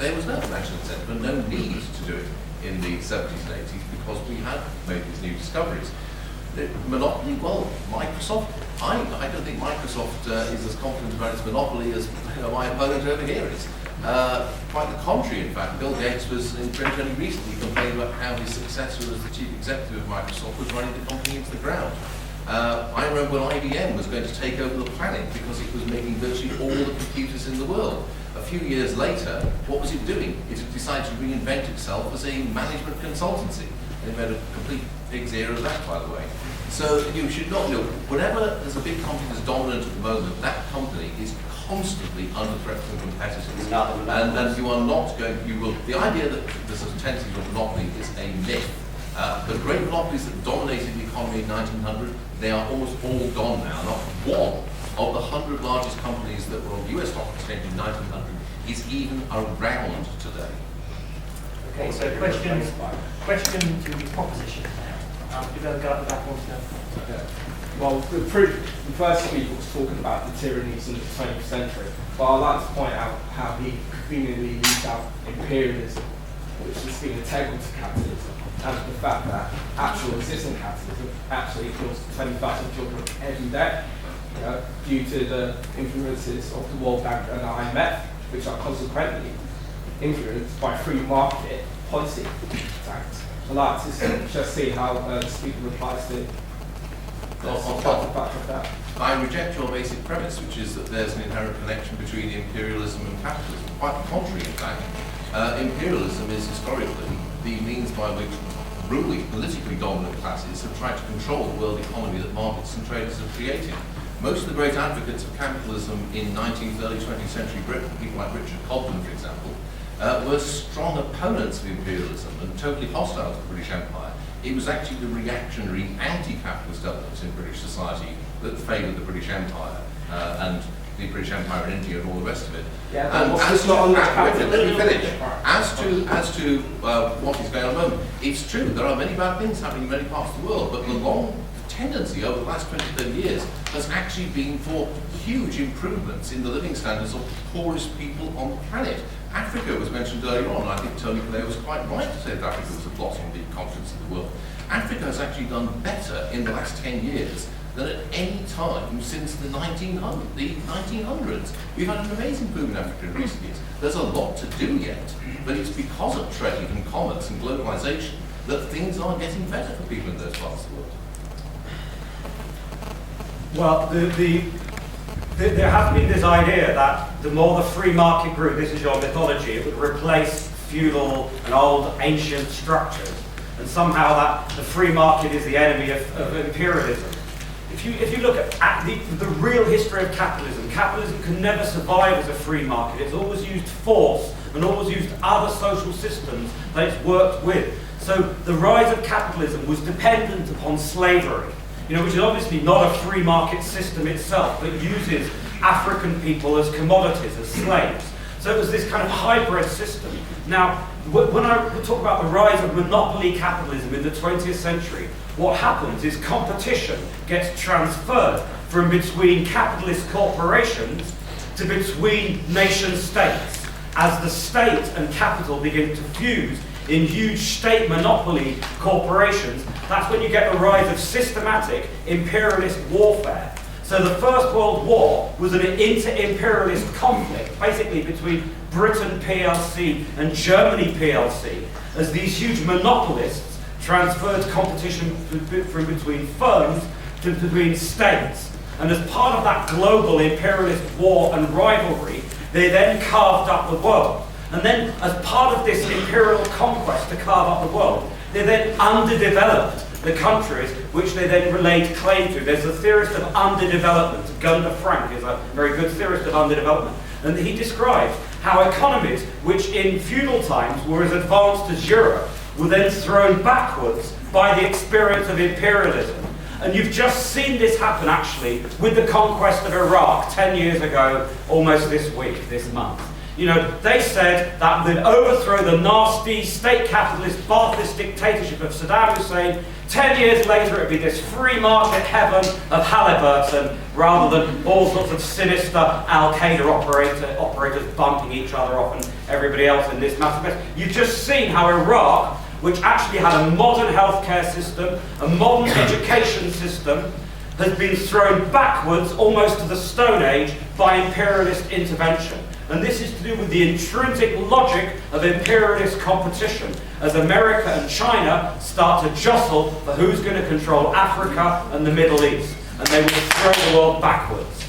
there was no financial incentive and no need to do it in the 70s and 80s because we had made these new discoveries. The monopoly, well, Microsoft, I don't think Microsoft is as confident about its monopoly as my opponent over here is. Quite the contrary, in fact. Bill Gates was in print only recently complaining about how his successor as the chief executive of Microsoft was running the company into the ground. I remember when IBM was going to take over the planet because it was making virtually all the computers in the world. A few years later, what was it doing? It had decided to reinvent itself as a management consultancy. And it made a complete pig's ear of that, by the way. So you should not know, whenever there's a big company that's dominant at the moment, that company is constantly under threat from competitors. And you are not going, the idea that there's a tendency to monopoly is a myth. The great monopolies that dominated the economy in 1900, they are almost all gone now. Not one of the 100 largest companies that were on the US stock exchange in 1900 is even around today. Okay, so question to the proposition now. You better go at the back one now. Okay. Well, the first speaker was talking about the tyrannies in the 20th century, but I'd like to point out how he conveniently leaves out imperialism, which has been integral to capitalism, and the fact that actual existing capitalism actually kills 20,000 children every day, due to the influences of the World Bank and the IMF, which are consequently influenced by free market policy tax. I'd like to just see how the speaker replies to that. I reject your basic premise, which is that there's an inherent connection between imperialism and capitalism. Quite the contrary, in fact. Imperialism is historically the means by which ruling, politically dominant classes have tried to control the world economy that markets and traders have created. Most of the great advocates of capitalism in 19th, early 20th century Britain, people like Richard Cobden, for example, were strong opponents of imperialism and totally hostile to the British Empire. It was actually the reactionary, anti-capitalist elements in British society that favoured the British Empire and the British Empire in India and all the rest of it. Yeah, and let me finish. As to what is going on at the moment, it's true, there are many bad things happening in many parts of the world, but the long tendency over the last 20, 30 years has actually been for huge improvements in the living standards of the poorest people on the planet. Africa was mentioned earlier on. I think Tony Blair was quite right to say that Africa was a blot on the continent of the world. Africa has actually done better in the last 10 years than at any time since the 1900s. We've had an amazing boom in Africa in recent years. There's a lot to do yet, but it's because of trade and commerce and globalization that things are getting better for people in those parts of the world. Well, there has been this idea that the more the free market grew, this is your mythology, it would replace feudal and old ancient structures, and somehow that the free market is the enemy of imperialism. If you look at the real history of capitalism, capitalism can never survive as a free market. It's always used force and always used other social systems that it's worked with. So the rise of capitalism was dependent upon slavery, which is obviously not a free market system itself, but uses African people as commodities, as slaves. So it was this kind of hybrid system. Now, when I talk about the rise of monopoly capitalism in the 20th century, what happens is competition gets transferred from between capitalist corporations to between nation states. As the state and capital begin to fuse in huge state monopoly corporations, that's when you get the rise of systematic imperialist warfare. So the First World War was an inter-imperialist conflict, basically between Britain PLC and Germany PLC, as these huge monopolists transferred competition from between firms to between states. And as part of that global imperialist war and rivalry, they then carved up the world. And then, as part of this imperial conquest to carve up the world, they then underdeveloped the countries which they then relayed claim to. There's a theorist of underdevelopment. Gunder Frank is a very good theorist of underdevelopment. And he describes how economies which in feudal times were as advanced as Europe were then thrown backwards by the experience of imperialism. And you've just seen this happen, actually, with the conquest of Iraq 10 years ago, almost this week, this month. They said that they'd overthrow the nasty state capitalist Ba'athist dictatorship of Saddam Hussein. 10 years later, it'd be this free market heaven of Halliburton, rather than all sorts of sinister Al-Qaeda operators bumping each other off and everybody else in this massive mess. You've just seen how Iraq, which actually had a modern healthcare system, a modern education system, has been thrown backwards almost to the Stone Age by imperialist intervention. And this is to do with the intrinsic logic of imperialist competition, as America and China start to jostle for who's going to control Africa and the Middle East. And they will throw the world backwards.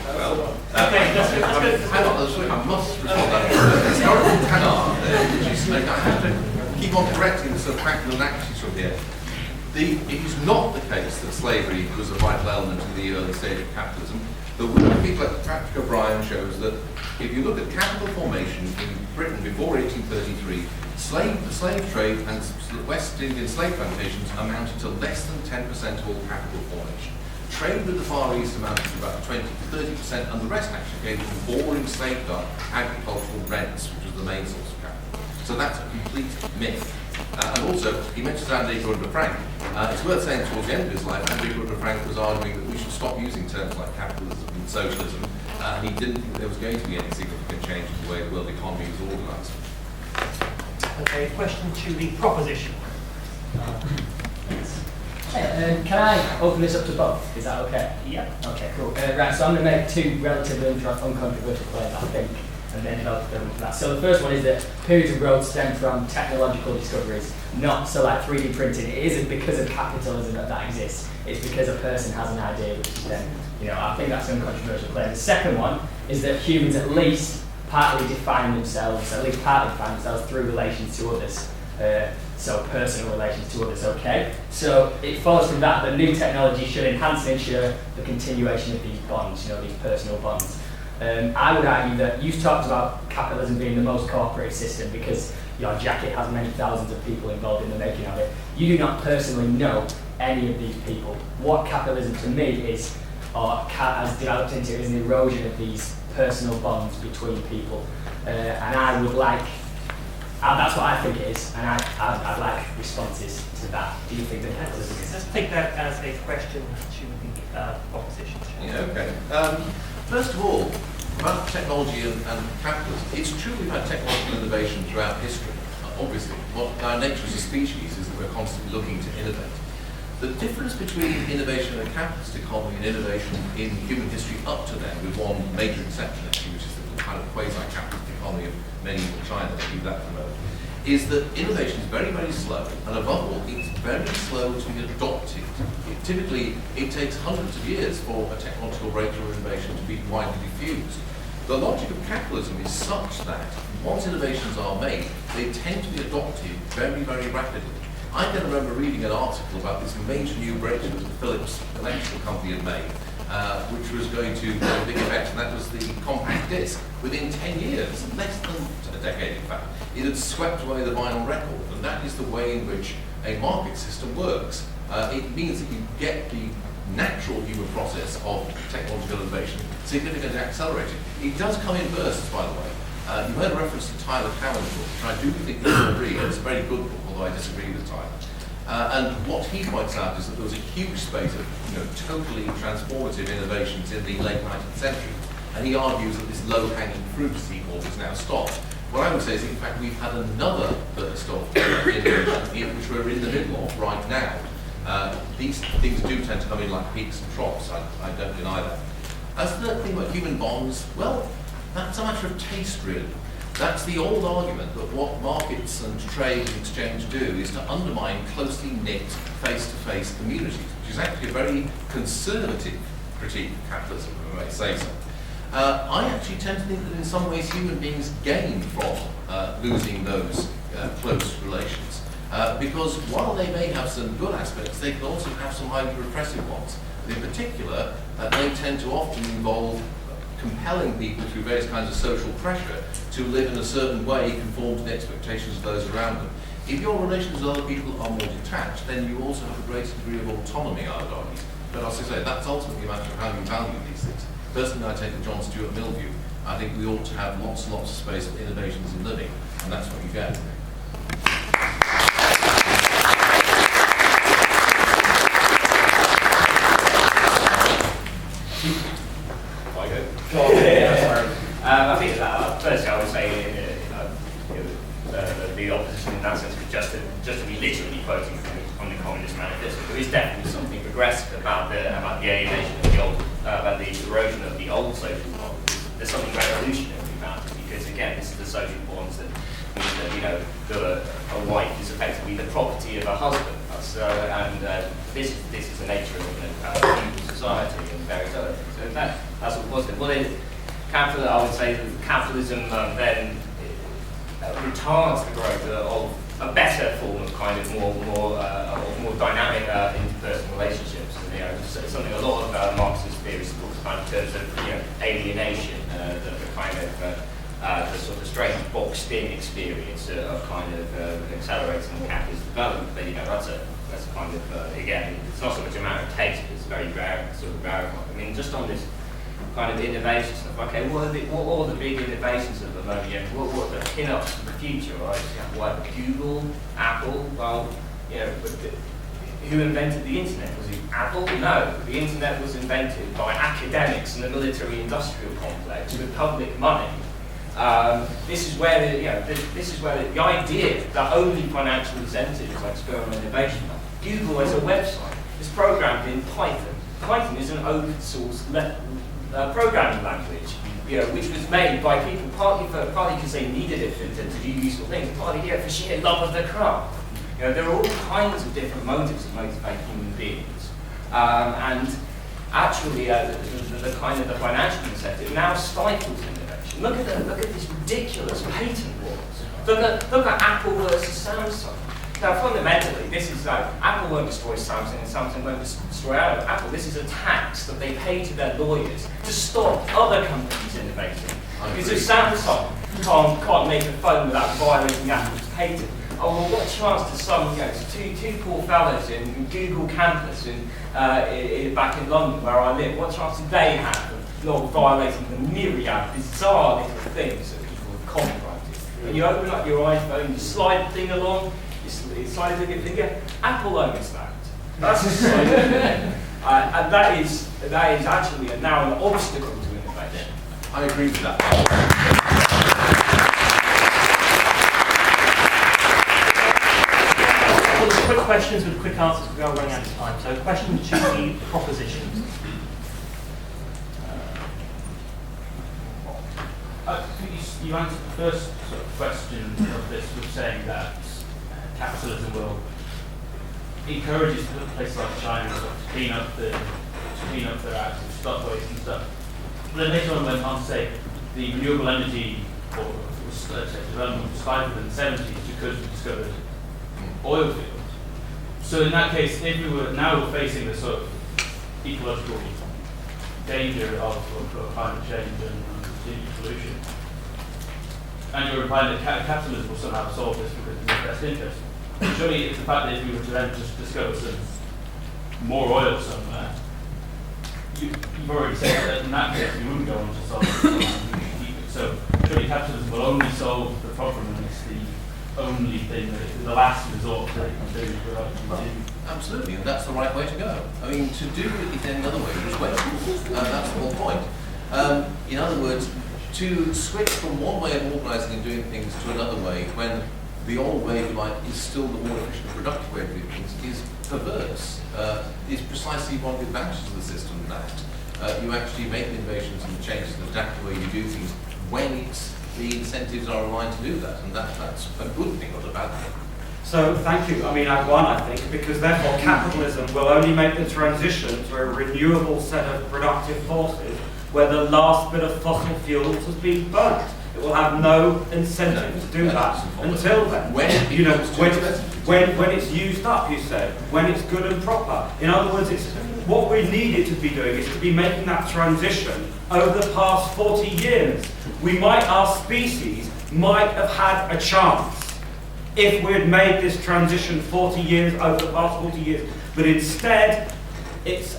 Well, Okay, let's go. hang on, I must respond to that. Historical canon, which is, I have to keep on correcting the sort of practical inaccuracies from here. It is not the case that slavery was a vital element in the early stage of capitalism. The work of people like Patrick O'Brien shows that if you look at capital formation in Britain before 1833, the slave trade and West Indian slave plantations amounted to less than 10% of all capital formation. Trade with the Far East amounted to about 20 to 30%, and the rest actually came from boring safeguard agricultural rents, which was the main source of capital. So that's a complete myth. And also, he mentions Andy Gordon Frank. It's worth saying towards the end of his life, Andy Gordon Frank was arguing that we should stop using terms like capitalism and socialism. He didn't think there was going to be any significant change in the way the world economy was organised. Okay, question to the proposition. Can I open this up to both? Is that okay? Yeah. Okay, cool. Right, so I'm going to make two relatively uncontroversial claims, I think, and then develop them for that. So the first one is that periods of growth stem from technological discoveries, not so like 3D printing. It isn't because of capitalism that exists. It's because a person has an idea, which is then, I think that's an uncontroversial claim. The second one is that humans at least partly define themselves through relations to others. So personal relations to others, okay? So it follows from that new technology should enhance and ensure the continuation of these bonds, these personal bonds. I would argue that you've talked about capitalism being the most cooperative system because your jacket has many thousands of people involved in the making of it. You do not personally know any of these people. What capitalism to me is, or has developed into, is an erosion of these personal bonds between people. And I would like, that's what I think it is, and I'd like responses to that. Do you think that capitalism is? Let's take that as a question to the proposition. Yeah, okay. First of all, about technology and capitalism, it's true we've had technological innovation throughout history. Obviously, what our nature as a species is that we're constantly looking to innovate. The difference between innovation in a capitalist economy and innovation in human history up to then, with one major exception actually, which is the kind of quasi-capitalist economy of medieval China, to leave that for a moment, is that innovation is very, very slow, and above all, it's very slow to be adopted. Typically, it takes hundreds of years for a technological breakthrough or innovation to be widely diffused. The logic of capitalism is such that once innovations are made, they tend to be adopted very, very rapidly. I can remember reading an article about this major new breakthrough that Philips Electrical Company had made, which was going to have a big effect, and that was the compact disc. Within 10 years, less than a decade in fact, it had swept away the vinyl record, and that is the way in which a market system works. It means that you get the natural human process of technological innovation significantly accelerated. It does come in bursts, by the way. You heard a reference to Tyler Cowen's book, which I do think you will read. It's a very good book, although I disagree with Tyler. And what he points out is that there was a huge space of totally transformative innovations in the late 19th century. And he argues that this low-hanging fruit, as he calls it, is now stopped. What I would say is, in fact, we've had another burst of innovation, which we're in the middle of right now. These things do tend to come in like peaks and troughs, I don't deny that. As for the thing about human bonds, well, that's a matter of taste, really. That's the old argument that what markets and trade and exchange do is to undermine closely knit, face-to-face communities, which is actually a very conservative critique of capitalism, if I may say so. I actually tend to think that in some ways human beings gain from losing those close relations. Because while they may have some good aspects, they can also have some highly repressive ones. And in particular, they tend to often involve compelling people through various kinds of social pressure to live in a certain way, conform to the expectations of those around them. If your relations with other people are more detached, then you also have a greater degree of autonomy, I would argue. But as I say, that's ultimately a matter of how you value these things. Personally, I take the John Stuart Mill view. I think we ought to have lots and lots of space for innovations in living, and that's what you get. I think that firstly I would say the opposition in that sense could just to be literally quoting from the Communist Manifesto. There is definitely something progressive about the alienation of the old, about the erosion of the old social model. There's something revolutionary about it because again, this is the social bonds that mean that a wife is effectively the property of a husband. This is the nature of feudal society and various other things. So that's what was it. Well, I would say that capitalism then retards the growth of a better form of kind of more dynamic interpersonal relationships. And, it's something a lot of Marxist theorists talk about in terms of alienation, the kind of the sort of strange boxed-in experience of kind of accelerating capitalist development. But that's a kind of again, it's not so much a matter of taste, but it's very rare, sort of rarefied. I mean, just on this kind of innovation stuff. Okay, what are the big innovations at the moment? What are the pin-ups for the future? Right? What Google, Apple? Well, but who invented the internet? Was it Apple? No, the internet was invented by academics in the military-industrial complex with public money. This is where the idea that only financial incentives like spur innovation. Google as a website is programmed in Python. Python is an open source programming language, which was made by people partly because they needed it to do useful things, partly for sheer love of the craft. There are all kinds of different motives that motivate human beings, and actually the kind of the financial incentive now stifles innovation. Look at this ridiculous patent wars. Look at Apple versus Samsung. Now, fundamentally, this is like Apple won't destroy Samsung and Samsung won't destroy Apple. This is a tax that they pay to their lawyers to stop other companies innovating. Because if Samsung can't make a phone without violating Apple's patent, oh well, what chance does some two poor fellows in Google campus back in London where I live, what chance do they have of not violating the myriad bizarre little things that people have copyrighted? And you open up your iPhone, you slide the thing along. It's slide your finger. Apple owns that. That's and that is actually now an obstacle to innovation. I agree with that. Well, there's quick questions with quick answers. We are running out of time. So, question to the propositions. You answered the first sort of question of this with saying that capitalism will encourage places like China to clean up their acts of stock waste and stuff. But then later on went on to say the renewable energy development was stifled in the 70s because we discovered oil fields. So in that case, if we were now facing the sort of ecological danger of climate change and continued pollution, and you're implying that capitalism will somehow solve this because it's in the best interest. Surely it's the fact that if we were to then just discover some more oil somewhere, you've already said that in that case we wouldn't go on to solve it. So surely capitalism will only solve the problem and it's the only thing that it's the last resort that it can do without continuing. Absolutely, and that's the right way to go. I mean, to do it any other way is wasteful. That's the whole point. In other words, to switch from one way of organising and doing things to another way when the old way, if you like, is still the more efficient and productive way of doing things is perverse. Is precisely one of the advantages of the system that you actually make innovations and changes and adapt the way you do things when the incentives are aligned to do that, and that's a good thing, not a bad thing. So, thank you. I mean, I've won, I think, because therefore capitalism will only make the transition to a renewable set of productive forces where the last bit of fossil fuels has been burnt. It will have no incentive to do that until then. When it's used up, you said, when it's good and proper. In other words, what we needed to be doing is to be making that transition over the past 40 years. Our species might have had a chance if we had made this transition over the past 40 years. But instead, it's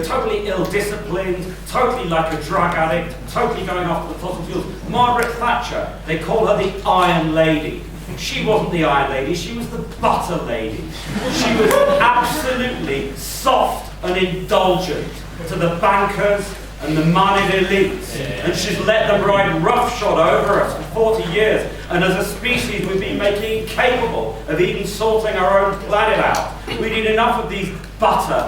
totally ill-disciplined, totally like a drug addict, totally going after the fossil fuels. Margaret Thatcher, they call her the Iron Lady. She wasn't the Iron Lady, she was the Butter Lady. She was absolutely soft and indulgent to the bankers, and the moneyed elites, and she's let them ride roughshod over us for 40 years, and as a species we've been making incapable of even sorting our own planet out. We need enough of these butter